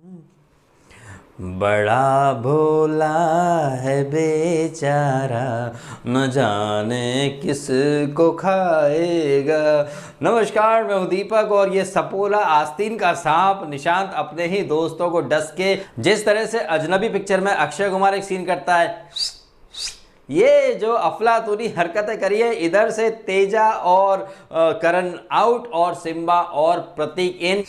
बड़ा भोला है बेचारा, न जाने किस को खाएगा। नमस्कार, मैं हूं दीपक और ये सपोला आस्तीन का सांप निशांत अपने ही दोस्तों को डस के जिस तरह से अजनबी पिक्चर में अक्षय कुमार एक सीन करता है, ये जो अफलातूनी हरकतें करी है, इधर से तेजा और करण आउट और सिम्बा और प्रतीक इन,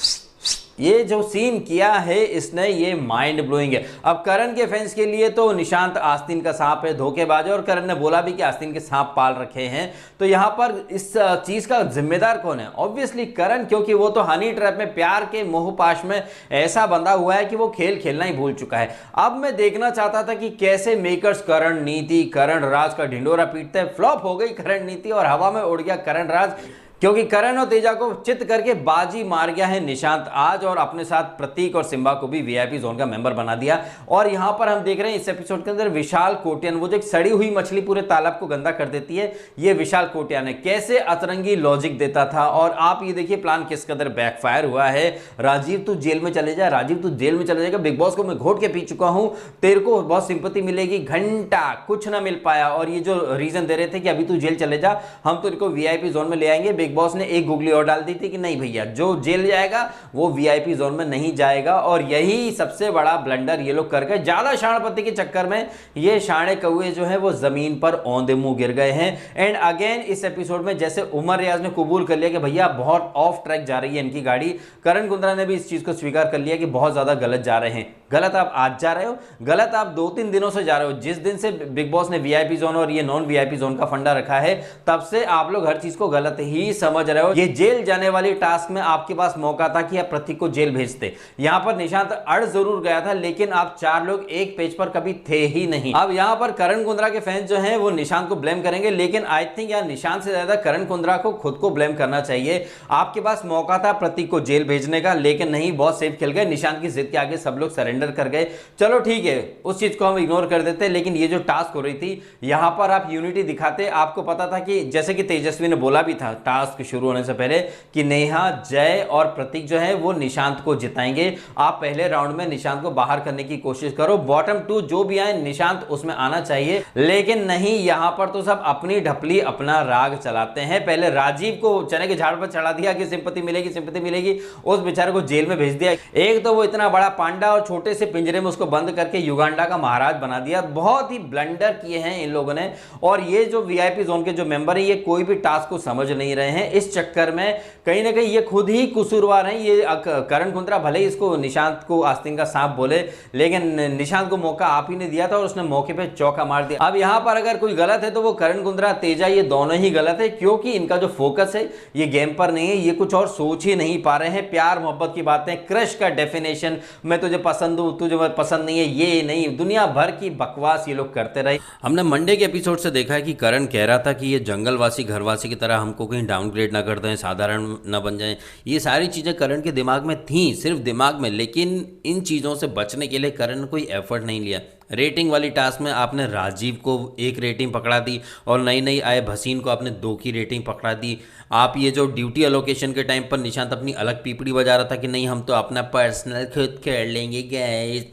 ये जो सीन किया है इसने, ये माइंड ब्लोइंग है। अब करण के फैंस के लिए तो निशांत आस्तीन का सांप है, धोखेबाज है, और करण ने बोला भी कि आस्तीन के सांप पाल रखे हैं। तो यहां पर इस चीज का जिम्मेदार कौन है? ऑब्वियसली करण, क्योंकि वो तो हनी ट्रैप में प्यार के मोहपाश में ऐसा बंधा हुआ है कि वो खेल खेलना ही भूल चुका है। अब मैं देखना चाहता था कि कैसे मेकर्स करण नीति, करण राज का ढिंडोरा पीटते हैं। फ्लॉप हो गई करण नीति और हवा में उड़ गया करण राज, क्योंकि करण और तेजा को चित करके बाजी मार गया है निशांत आज, और अपने साथ प्रतीक और सिम्बा को भी वीआईपी जोन का मेंबर बना दिया। और यहां पर हम देख रहे हैं इस एपिसोड के अंदर विशाल कोटियान, वो जो एक सड़ी हुई मछली पूरे तालाब को गंदा कर देती है, ये विशाल कोटियान है। कैसे अतरंगी लॉजिक देता था, और आप ये देखिए प्लान किस कदर बैकफायर हुआ है। राजीव तू जेल में चले जा, राजीव तू जेल में चले जाएगा, बिग बॉस को मैं घोट के पी चुका हूं, तेरे को बहुत सिंपैथी मिलेगी, घंटा कुछ ना मिल पाया। और ये जो रीजन दे रहे थे कि अभी तू जेल चले जा, हम तेरे को वीआईपी जोन में ले आएंगे, बिग बॉस ने एक गुगली और डाल दी थी कि नहीं भैया, जो जेल जाएगा वो वीआईपी जोन में नहीं जाएगा। और यही सबसे बड़ा ब्लंडर ये लोग कर गए। ज्यादा शाणपति के चक्कर में ये शाणे कौए जो है वो जमीन पर औंधे मुंह गिर गए हैं। एंड अगेन इस एपिसोड में जैसे उमर रियाज ने कबूल कर लिया कि भैया बहुत ऑफ ट्रैक जा रही है इनकी गाड़ी, करण कुंद्रा ने भी इस चीज को स्वीकार कर लिया कि बहुत ज्यादा गलत जा रहे हैं। गलत आप आज जा रहे हो, गलत आप 2-3 दिनों से जा रहे हो। जिस दिन से बिग बॉस ने वीआईपी जोन और ये नॉन वीआईपी जोन का फंडा रखा है, तब से आप लोग हर चीज को गलत ही समझ रहे हो। ये जेल जाने वाली टास्क में आपके पास मौका था कि आप प्रतीक को जेल भेजते। यहां पर निशांत अड़ जरूर गया था, लेकिन आप 4 लोग एक पेज पर कभी थे ही नहीं। अब यहां पर करण कुंद्रा के फैंस जो हैं वो निशांत को ब्लेम करेंगे, लेकिन आई थिंक यार निशांत से ज्यादा करण कुंद्रा को खुद को ब्लेम करना चाहिए। आपके पास मौका था प्रतीक को जेल भेजने का, लेकिन नहीं, बहुत सेफ खेल गए। निशांत की जिद के आगे सब लोग सरेंडर कर गए। चलो ठीक है, उस चीज को हम इग्नोर कर देते, लेकिन ये जो टास्क हो रही थी, यहां पर आप यूनिटी दिखाते। आपको पता था कि जैसे कि तेजस्वी ने बोला भी था टास्क शुरू होने से पहले कि नेहा, जय और प्रतीक जो है वो निशांत को जिताएंगे। आप पहले राउंड में निशांत को बाहर करने की कोशिश करो, बॉटम 2 जो भी आए निशांत उसमें आना चाहिए। लेकिन नहीं, यहां पर तो सब अपनी ढपली अपना राग चलाते हैं। पहले राजीव को चने के झाड़ पर चढ़ा दिया कि सिंपैथी मिलेगी, सिंपैथी मिलेगी, उस बेचारे को जेल में भेज दिया। एक तो वो इतना बड़ा पांडा और छोटे से पिंजरे में उसको बंद करके युगांडा का महाराज बना दिया। बहुत ही ब्लंडर किए हैं इन लोगों ने। और ये जो वीआईपी जोन के जो मेंबर हैं, ये कोई भी टास्क को समझ नहीं रहे हैं। इस चक्कर में कहीं ना कहीं ये खुद ही कसूरवार हैं। ये करण कुंद्रा भले ही इसको निशांत को आस्तीन का सांप बोले, लेकिन निशांत को मौका आप ही ने दिया था और उसने मौके पे चौका मार दिया। अब यहां पर अगर कोई गलत है तो वो करण कुंद्रा, तेजा, ये दोनों ही गलत है, क्योंकि इनका जो फोकस है ये गेम पर नहीं है। ये कुछ और सोच ही नहीं पा रहे हैं। प्यार मोहब्बत की बातें, क्रश का डेफिनेशन, मैं तुझे पसंद हूं, तुझे पसंद नहीं है, ये नहीं, दुनिया भर की बकवास ये लोग करते रहे। हमने मंडे के एपिसोड से देखा है कि करण कह रहा था कि ये जंगलवासी घरवासी की तरह हमको कहीं डाउनग्रेड ना कर दें, साधारण ना बन जाएं। ये सारी चीज़ें करण के दिमाग में थी, सिर्फ दिमाग में, लेकिन इन चीज़ों से बचने के लिए करण ने कोई एफर्ट नहीं लिया। रेटिंग वाली टास्क में आपने राजीव को 1 रेटिंग पकड़ा दी और नई नई आए भसीन को आपने 2 की रेटिंग पकड़ा दी। आप ये जो ड्यूटी अलोकेशन के टाइम पर निशांत अपनी अलग पीपड़ी बजा रहा था कि नहीं हम तो अपना पर्सनल खुद कर लेंगे गाइस,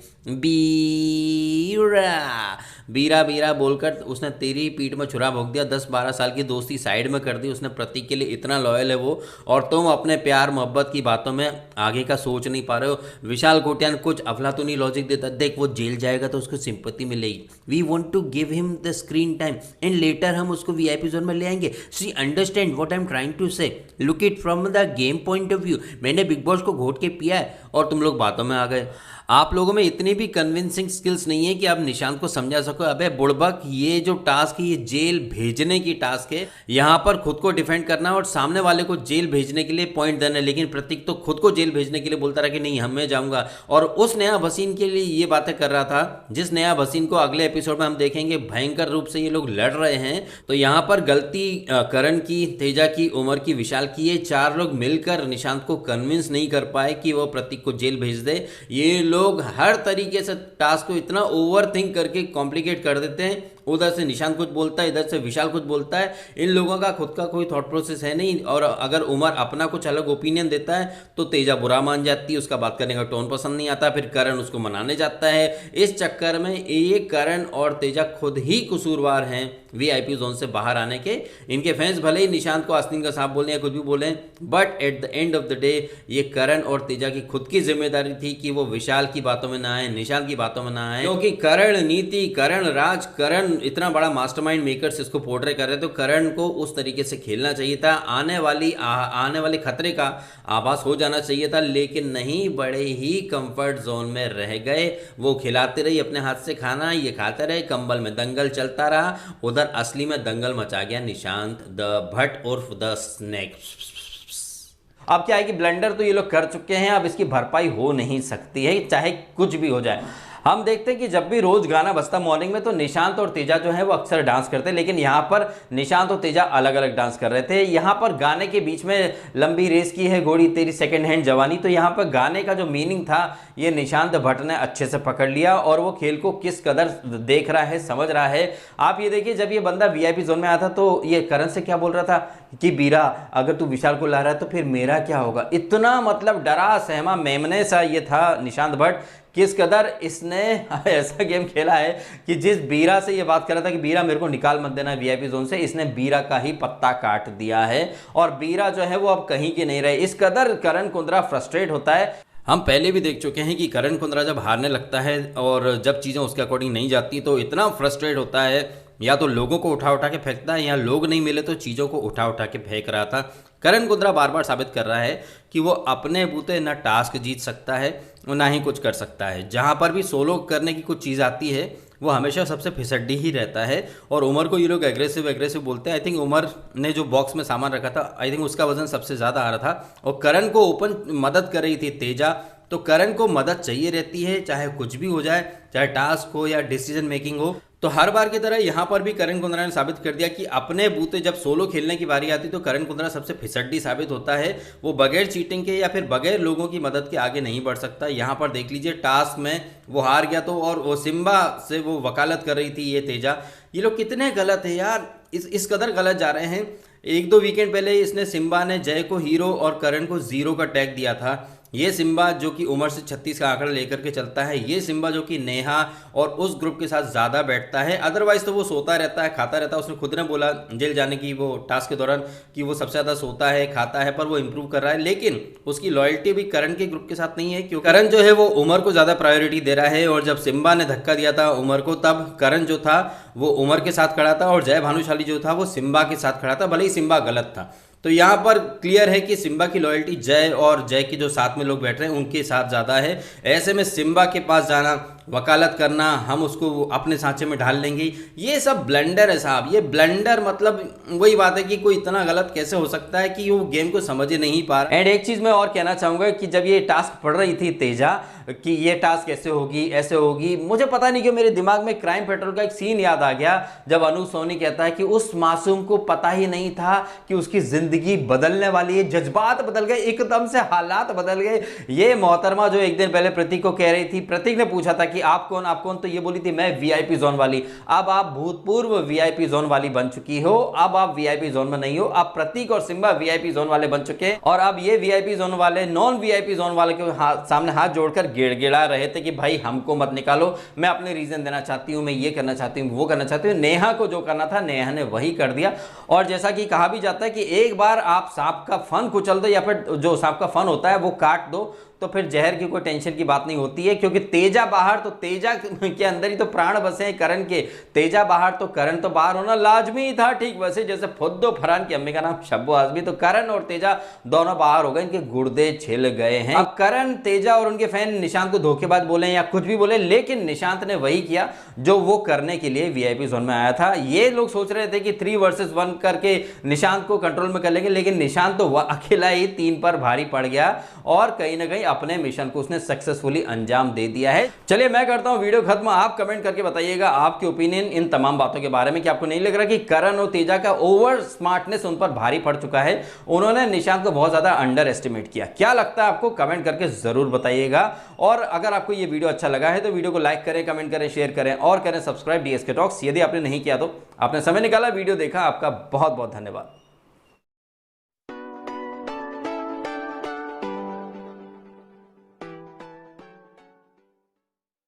बीरा बीरा बोलकर उसने तेरी पीठ में छुरा भोंक दिया। 10-12 साल की दोस्ती साइड में कर दी उसने। प्रतीक के लिए इतना लॉयल है वो, और तुम अपने प्यार मोहब्बत की बातों में आगे का सोच नहीं पा रहे हो। विशाल कोटियान कुछ अफलातूनी लॉजिक देता, देख वो जेल जाएगा तो उसको सिंपैथी मिलेगी, we want to give him the screen time and later हम उसको वीआईपी जोन में ले आएंगे। See understand what I am trying to say, look it from the game point of view. मैंने बिग बॉस को घोट के पिया है और तुम लोग बातों में आ गए। आप लोगों में इतनी भी कन्विंसिंग स्किल्स नहीं है कि आप निशांत को समझा सको। अबे बुड़बक, ये जो टास्क है ये जेल भेजने की टास्क है। यहाँ पर खुद को डिफेंड करना और सामने वाले को जेल भेजने के लिए पॉइंट देना है। लेकिन प्रतीक तो खुद को जेल भेजने के लिए बोलता रहा कि नहीं हम मैं जाऊंगा, और उस नया भसीन के लिए ये बातें कर रहा था, जिस नया भसीन को अगले एपिसोड में हम देखेंगे भयंकर रूप से ये लोग लड़ रहे हैं। तो यहाँ पर गलती करण की, तेजा की, उमर की, विशाल की, ये 4 लोग मिलकर निशांत को कन्विंस नहीं कर पाए कि वो प्रतीक को जेल भेज दे। ये लोग हर तरीके से टास्क को इतना ओवर थिंक करके कॉम्प्लिकेट कर देते हैं उधर से निशांत कुछ बोलता है, इधर से विशाल कुछ बोलता है। इन लोगों का खुद का कोई थॉट प्रोसेस है नहीं, और अगर उमर अपना कुछ अलग ओपिनियन देता है तो तेजा बुरा मान जाती है, उसका बात करने का टोन पसंद नहीं आता, फिर करण उसको मनाने जाता है। इस चक्कर में ये करण और तेजा खुद ही कसूरवार हैं वीआईपी जोन से बाहर आने के। इनके फैंस भले ही निशांत को आस्तीन का सांप बोले या कुछ भी बोले, but at the end of the day ये करण और तेजा की खुद की जिम्मेदारी थी कि वो विशाल की बातों में ना आए, निशांत की बातों में ना आए, क्योंकि करण नीति, करण राज, करण इतना बड़ा मास्टरमाइंड मेकर्स इसको पोर्ट्रे कर रहे, तो करण को उस तरीके से खेलना चाहिए था। आने वाले खतरे का आभास हो जाना चाहिए था, लेकिन नहीं, बड़े ही कंफर्ट जोन में रह गए। वो खिलाते रही अपने हाथ से खाना, ये खाते रहे, कंबल में दंगल चलता रहा। उधर असली में दंगल मचा गया निशांत द भट्ट उर्फ द स्नेक। अब क्या है कि ब्लंडर तो ये लोग कर चुके हैं, अब इसकी भरपाई हो नहीं सकती है, चाहे कुछ भी हो जाए। हम देखते हैं कि जब भी रोज गाना बजता मॉर्निंग में तो निशांत और तेजा जो है वो अक्सर डांस करते हैं, लेकिन यहाँ पर निशांत और तेजा अलग अलग डांस कर रहे थे। यहाँ पर गाने के बीच में लंबी रेस की है घोड़ी तेरी सेकंड हैंड जवानी, तो यहाँ पर गाने का जो मीनिंग था ये निशांत भट्ट ने अच्छे से पकड़ लिया, और वो खेल को किस कदर देख रहा है, समझ रहा है। आप ये देखिए, जब ये बंदा वीआईपी जोन में आया था तो ये करण से क्या बोल रहा था कि बीरा अगर तू विशाल को ला रहा है तो फिर मेरा क्या होगा। इतना मतलब डरा सहमा मेमने सा ये था निशांत भट्ट, किस कदर इसने ऐसा गेम खेला है कि जिस बीरा से ये बात कर रहा था कि बीरा मेरे को निकाल मत देना वीआईपी जोन से, इसने बीरा का ही पत्ता काट दिया है, और बीरा जो है वो अब कहीं के नहीं रहे। इस कदर करण कुंद्रा फ्रस्ट्रेट होता है। हम पहले भी देख चुके हैं कि करण कुंद्रा जब हारने लगता है और जब चीज़ें उसके अकॉर्डिंग नहीं जाती तो इतना फ्रस्ट्रेट होता है, या तो लोगों को उठा उठा के फेंकता है, या लोग नहीं मिले तो चीज़ों को उठा उठा के फेंक रहा था। करण कुंद्रा बार बार साबित कर रहा है कि वो अपने बूते ना टास्क जीत सकता है और ना ही कुछ कर सकता है। जहाँ पर भी सोलो करने की कुछ चीज़ आती है वो हमेशा सबसे फिसड्डी ही रहता है, और उमर को ये लोग एग्रेसिव बोलते हैं। आई थिंक उमर ने जो बॉक्स में सामान रखा था, आई थिंक उसका वजन सबसे ज़्यादा आ रहा था, और करण को ओपन मदद कर रही थी तेजा। तो करण को मदद चाहिए रहती है, चाहे कुछ भी हो जाए, चाहे टास्क हो या डिसीजन मेकिंग हो। तो हर बार की तरह यहाँ पर भी करण कुंद्रा ने साबित कर दिया कि अपने बूते जब सोलो खेलने की बारी आती तो करण कुंद्रा सबसे फिसड्डी साबित होता है। वो बगैर चीटिंग के या फिर बगैर लोगों की मदद के आगे नहीं बढ़ सकता। यहाँ पर देख लीजिए, टास्क में वो हार गया तो, और वो सिम्बा से वो वकालत कर रही थी ये तेजा। ये लोग कितने गलत है यार, इस कदर गलत जा रहे हैं। एक दो वीकेंड पहले इसने सिम्बा ने जय को हीरो और करण को जीरो का टैग दिया था। ये सिम्बा जो कि उमर से 36 का आंकड़ा लेकर के चलता है, ये सिम्बा जो कि नेहा और उस ग्रुप के साथ ज़्यादा बैठता है, अदरवाइज तो वो सोता रहता है, खाता रहता है। उसने खुद ने बोला जेल जाने की वो टास्क के दौरान कि वो सबसे ज़्यादा सोता है, खाता है, पर वो इंप्रूव कर रहा है। लेकिन उसकी लॉयल्टी भी करण के ग्रुप के साथ नहीं है, क्योंकि करण जो है वो उमर को ज़्यादा प्रायोरिटी दे रहा है। और जब सिम्बा ने धक्का दिया था उमर को, तब करण जो था वो उमर के साथ खड़ा था, और जय भानुशाली जो था वो सिम्बा के साथ खड़ा था, भले ही सिम्बा गलत था। तो यहाँ पर क्लियर है कि सिम्बा की लॉयल्टी जय और जय के जो साथ में लोग बैठ रहे हैं उनके साथ ज़्यादा है। ऐसे में सिम्बा के पास जाना, वकालत करना, हम उसको अपने सांचे में ढाल लेंगे, ये सब ब्लंडर है साहब। ये ब्लंडर मतलब वही बात है कि कोई इतना गलत कैसे हो सकता है कि वो गेम को समझ ही नहीं पा रहा। एंड एक चीज़ मैं और कहना चाहूँगा कि जब ये टास्क पढ़ रही थी तेजा कि ये टास्क ऐसे होगी ऐसे होगी, मुझे पता नहीं क्यों मेरे दिमाग में क्राइम पेट्रोल का एक सीन याद आ गया, जब अनु सोनी कहता है कि उस मासूम को पता ही नहीं था कि उसकी जिंदगी बदलने वाली है। जज्बात बदल गए, एकदम से हालात बदल गए। ये मोहतरमा जो एक दिन पहले प्रतीक को कह रही थी, प्रतीक ने पूछा था कि आप कौन, तो ये बोली थी मैं वीआईपी जोन वाली। अब आप भूतपूर्व वीआईपी जोन वाली बन चुकी हो, अब आप वीआईपी जोन में नहीं हो। अब प्रतीक और सिम्बा वीआईपी जोन वाले बन चुके हैं, और अब ये वीआईपी जोन वाले नॉन वीआईपी जोन वाले के सामने हाथ जोड़कर गिड़गिड़ा रहे थे कि भाई हमको मत निकालो, मैं अपने रीजन देना चाहती हूं, मैं ये करना चाहती हूं, वो करना चाहती हूं। नेहा को जो करना था नेहा ने वही कर दिया। और जैसा कि कहा भी जाता है कि एक बार आप सांप का फन कुचल दो, या फिर जो सांप का फन होता है वो काट दो, तो फिर जहर की कोई टेंशन की बात नहीं होती है। क्योंकि तेजा बाहर तो तेजा के अंदर ही तो प्राण बसे हैं करण के, तेजा बाहर तो करण तो बाहर होना लाजमी था। ठीक वैसे जैसे फुद्दो फरहान की अम्मी का नाम शब्बो आजमी, तो करण और तेजा दोनों बाहर हो गए, इनके गुर्दे छिल गए हैं। अब करण, तेजा और उनके फैन निशांत को धोखेबाज बोले या कुछ भी बोले, लेकिन निशांत ने वही किया जो वो करने के लिए वीआईपी जोन में आया था। ये लोग सोच रहे थे कि 3 वर्सेस 1 करके निशांत को कंट्रोल में कर लेंगे, लेकिन निशांत तो अकेला ही 3 पर भारी पड़ गया, और कहीं ना कहीं अपने मिशन को उसने सक्सेसफुली अंजाम दे दिया है। चलिए मैं करता हूं वीडियो खत्म। आप कमेंट करके बताइएगा आपके ओपिनियन इन तमाम बातों के बारे में कि आपको नहीं लग रहा कि करण और तेजा का ओवर स्मार्टनेस उन पर भारी पड़ चुका है, उन्होंने निशांत को बहुत ज्यादा अंडर एस्टिमेट किया। क्या लगता है आपको, कमेंट करके जरूर बताइएगा। और अगर आपको ये वीडियो अच्छा लगा है तो वीडियो को लाइक करें, कमेंट करें, शेयर करें और करें सब्सक्राइब DSK टॉक्स। यदि आपने नहीं किया तो आपने समय निकाला, वीडियो देखा, आपका बहुत बहुत धन्यवाद।